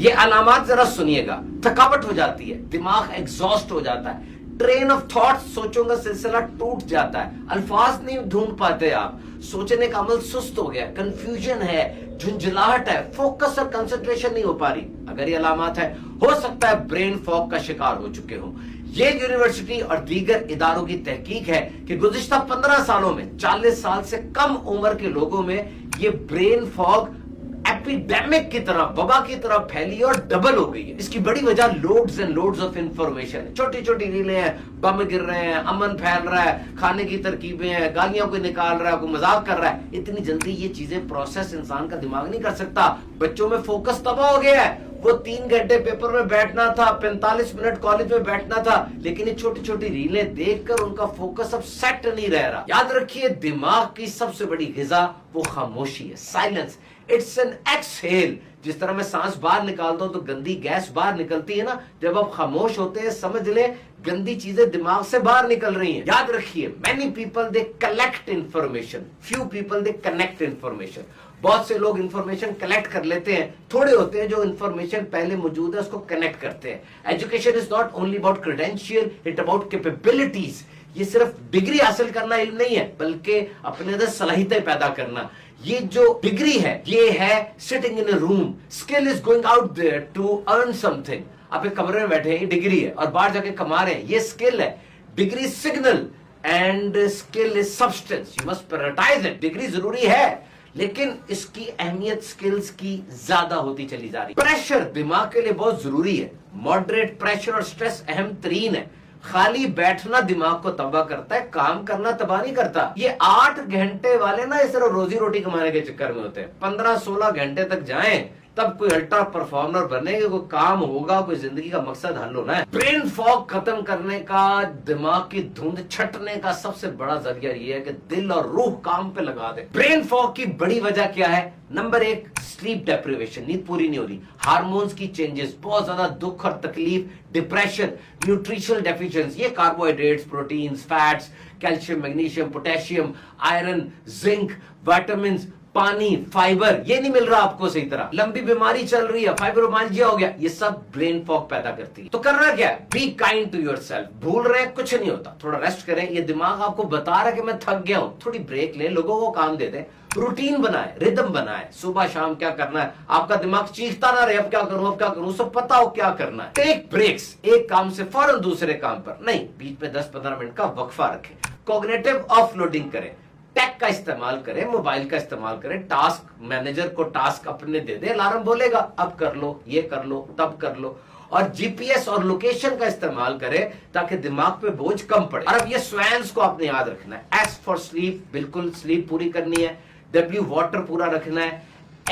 ये अलामात जरा सुनिएगा। थकावट हो जाती है, दिमाग एग्जॉस्ट हो जाता है, ट्रेन ऑफ थॉट सोचों का सिलसिला टूट जाता है, अल्फाज नहीं ढूंढ पाते आप, सोचने का अमल सुस्त हो गया, कंफ्यूजन है, झुंझलाहट है, फोकस और कंसंट्रेशन नहीं हो पा रही। अगर ये अलामात है, हो सकता है ब्रेन फॉग का शिकार हो चुके हो। ये यूनिवर्सिटी और दीगर इदारों की तहकीक है कि गुज़िश्ता 15 सालों में 40 साल से कम उम्र के लोगों में ये ब्रेन फॉग एपिडेमिक की तरह, वबा की तरह फैली और डबल हो गई है। इसकी बड़ी वजह loads and loads of information, छोटी छोटी रीलें हैं, बम गिर रहे हैं, अमन फैल रहा है, खाने की तरकीबें हैं, गालियां कोई निकाल रहा है, कोई मजाक कर रहा है। इतनी जल्दी ये चीजें प्रोसेस इंसान का दिमाग नहीं कर सकता। बच्चों में फोकस तबाह हो गया है। वो 3 घंटे पेपर में बैठना था, 45 मिनट कॉलेज में बैठना था, लेकिन ये छोटी छोटी रीलें देखकर उनका फोकस अब सेट नहीं रह रहा। याद रखिए, दिमाग की सबसे बड़ी ग़िज़ा वो खामोशी है, साइलेंस। It's an exhale. जिस तरह मैं सांस बाहर निकालता हूं तो गंदी गैस बाहर निकलती है ना, जब आप खामोश होते हैं समझ ले गंदी चीजें दिमाग से बाहर निकल रही हैं। याद रखिए, many people they collect information, few people they connect information. बहुत से लोग इंफॉर्मेशन कलेक्ट कर लेते हैं, थोड़े होते हैं जो इंफॉर्मेशन पहले मौजूद है उसको कनेक्ट करते हैं। Education is not only about credential, it about capabilities. ये सिर्फ डिग्री हासिल करना इल्म नहीं है, बल्कि अपने अंदर सलाहियतें पैदा करना। ये जो डिग्री है ये है sitting in a room, skill is going out there to earn something. आप एक कमरे में बैठे हैं, ये डिग्री है, और बाहर जाके कमा रहे हैं, ये स्किल है। Degree signal and skill is substance, you must prioritise it. Degree जरूरी है, लेकिन इसकी अहमियत स्किल्स की ज्यादा होती चली जा रही है। प्रेशर दिमाग के लिए बहुत जरूरी है। मॉडरेट प्रेशर और स्ट्रेस अहम तरीन है। खाली बैठना दिमाग को तबाह करता है, काम करना तबाह नहीं करता। ये 8 घंटे वाले ना, ये सिर्फ रोजी रोटी कमाने के चक्कर में होते हैं। 15-16 घंटे तक जाएं तब कोई अल्ट्रा परफॉर्मर बनेंगे, कोई काम होगा, कोई जिंदगी का मकसद हल होना है। ब्रेन फॉग खत्म करने का, दिमाग की धुंध छटने का सबसे बड़ा जरिया ये है कि दिल और रूह काम पे लगा दे। ब्रेन फॉग की बड़ी वजह क्या है? नंबर 1, स्लीप डेप्रिवेशन, नींद पूरी नहीं हो रही। हार्मोन्स की चेंजेस, बहुत ज्यादा दुख और तकलीफ, डिप्रेशन, न्यूट्रिशनल डेफिशिएंसी, ये carbohydrates, proteins, fats, calcium, magnesium, potassium, iron, zinc, vitamin, पानी, फाइबर, ये नहीं मिल रहा आपको सही तरह। लंबी बीमारी चल रही है, फाइब्रोमाइल्जिया हो गया, ये सब ब्रेन फॉग पैदा करती है। तो करना क्या है? Be kind to yourself. भूल रहे हैं, कुछ नहीं होता, थोड़ा रेस्ट करें। ये दिमाग आपको बता रहा है कि मैं थक गया हूं, थोड़ी ब्रेक ले, लोगों को काम दे दें, रूटीन बनाए, रिदम बनाए, सुबह शाम क्या करना है। आपका दिमाग चीखता ना रहे अब क्या करूं, अब क्या करूं, सब पता हो क्या करना है। टेक ब्रेक्स, एक काम से फौरन दूसरे काम पर नहीं, बीच में 10-15 मिनट का वक्फा रखें। कॉग्निटिव ऑफलोडिंग करें, टेक का इस्तेमाल करें, मोबाइल का इस्तेमाल करें। टास्क मैनेजर को टास्क अपने दे दे, अलार्म बोलेगा अब कर लो, ये कर लो, तब कर लो। और जीपीएस और लोकेशन का इस्तेमाल करें ताकि दिमाग पे बोझ कम पड़े। और अब ये स्वैंस को आपने याद रखना है। एस फॉर स्लीप, बिल्कुल स्लीप पूरी करनी है। डब्ल्यू वाटर पूरा रखना है।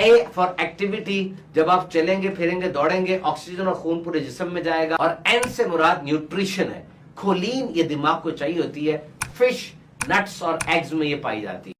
ए फॉर एक्टिविटी, जब आप चलेंगे फिरेंगे दौड़ेंगे ऑक्सीजन और खून पूरे जिस्म में जाएगा। और एन से मुराद न्यूट्रिशन है। खोलीन ये दिमाग को चाहिए होती है, फिश, नट्स और एग्स में ये पाई जाती है।